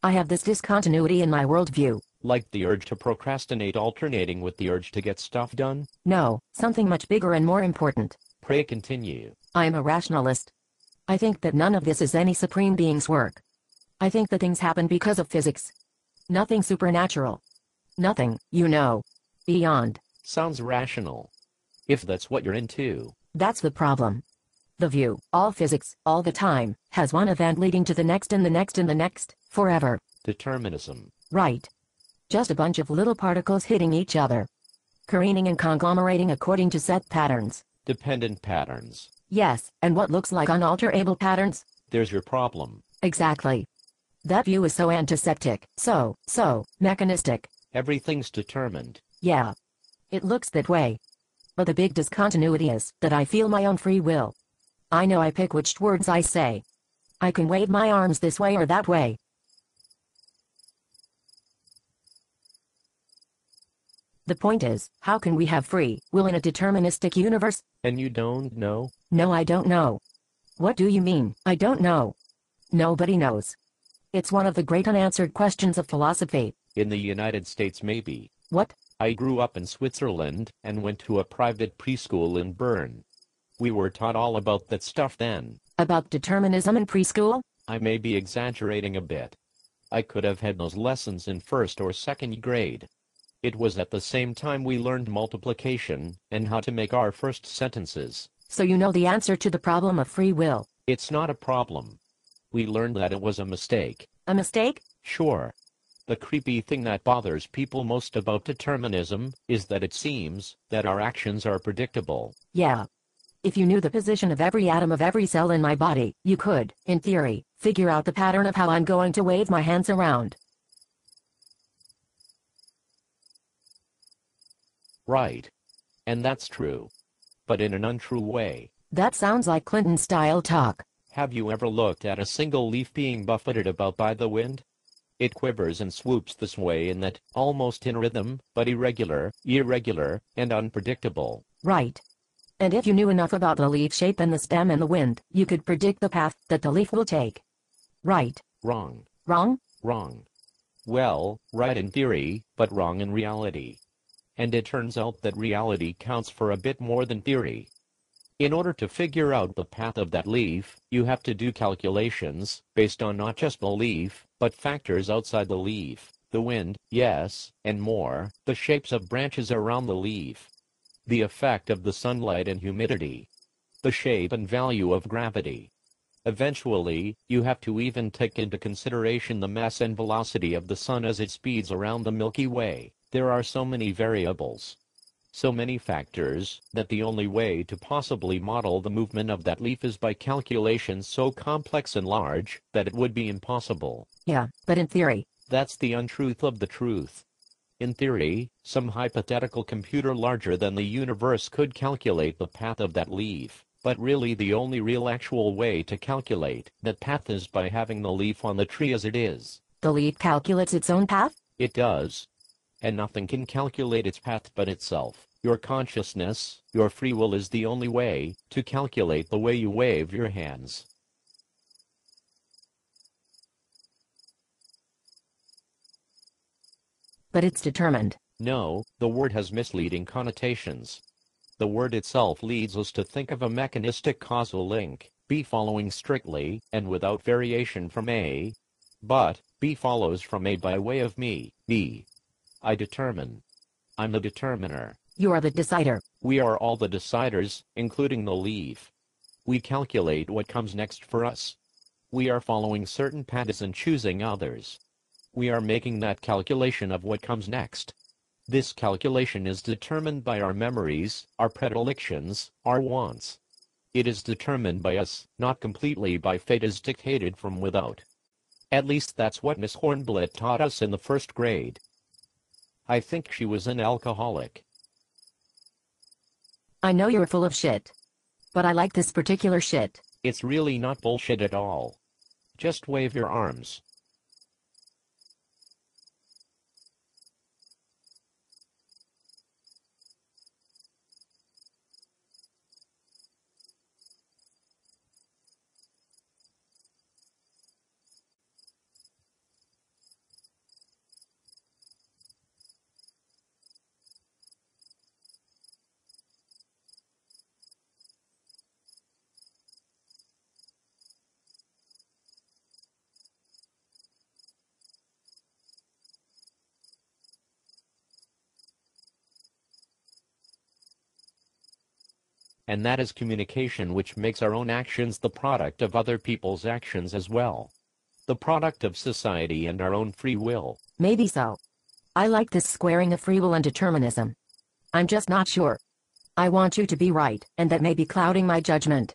I have this discontinuity in my worldview. Like the urge to procrastinate alternating with the urge to get stuff done? No, something much bigger and more important. Pray continue. I am a rationalist. I think that none of this is any supreme being's work. I think that things happen because of physics. Nothing supernatural. Nothing, beyond. Sounds rational. If that's what you're into. That's the problem. The view, all physics, all the time, has one event leading to the next and the next and the next, forever. Determinism. Right. Just a bunch of little particles hitting each other. Careening and conglomerating according to set patterns. Dependent patterns. Yes, and what looks like unalterable patterns? There's your problem. Exactly. That view is so antiseptic, so mechanistic. Everything's determined. Yeah. It looks that way. But the big discontinuity is that I feel my own free will. I know I pick which words I say. I can wave my arms this way or that way. The point is, how can we have free will in a deterministic universe? And you don't know? No, I don't know. What do you mean, I don't know? Nobody knows. It's one of the great unanswered questions of philosophy. In the United States maybe. What? I grew up in Switzerland and went to a private preschool in Bern. We were taught all about that stuff then. About determinism in preschool? I may be exaggerating a bit. I could have had those lessons in first or second grade. It was at the same time we learned multiplication and how to make our first sentences. So you know the answer to the problem of free will. It's not a problem. We learned that it was a mistake. A mistake? Sure. The creepy thing that bothers people most about determinism is that it seems that our actions are predictable. Yeah. If you knew the position of every atom of every cell in my body, you could, in theory, figure out the pattern of how I'm going to wave my hands around. Right. And that's true. But in an untrue way. That sounds like Clinton-style talk. Have you ever looked at a single leaf being buffeted about by the wind? It quivers and swoops this way and that, almost in rhythm, but irregular, and unpredictable. Right. And if you knew enough about the leaf shape and the stem and the wind, you could predict the path that the leaf will take. Right. Wrong. Wrong? Wrong. Well, right in theory, but wrong in reality. And it turns out that reality counts for a bit more than theory. In order to figure out the path of that leaf, you have to do calculations, based on not just the leaf, but factors outside the leaf, the wind, yes, and more, the shapes of branches around the leaf, the effect of the sunlight and humidity, the shape and value of gravity. Eventually, you have to even take into consideration the mass and velocity of the sun as it speeds around the Milky Way. There are so many variables, so many factors, that the only way to possibly model the movement of that leaf is by calculations so complex and large that it would be impossible. Yeah, but in theory. That's the untruth of the truth. In theory, some hypothetical computer larger than the universe could calculate the path of that leaf, but really the only real actual way to calculate that path is by having the leaf on the tree as it is. The leaf calculates its own path? It does. And nothing can calculate its path but itself. Your consciousness, your free will is the only way to calculate the way you wave your hands. But it's determined. No, the word has misleading connotations. The word itself leads us to think of a mechanistic causal link, B following strictly, and without variation from A. But, B follows from A by way of me, B. I determine. I'm the determiner. You are the decider. We are all the deciders, including the leaf. We calculate what comes next for us. We are following certain paths and choosing others. We are making that calculation of what comes next. This calculation is determined by our memories, our predilections, our wants. It is determined by us, not completely by fate as dictated from without. At least that's what Miss Hornblatt taught us in the first grade. I think she was an alcoholic. I know you're full of shit. But I like this particular shit. It's really not bullshit at all. Just wave your arms. and that is communication, which makes our own actions the product of other people's actions as well. The product of society and our own free will. Maybe so. I like this squaring of free will and determinism. I'm just not sure. I want you to be right, and that may be clouding my judgment.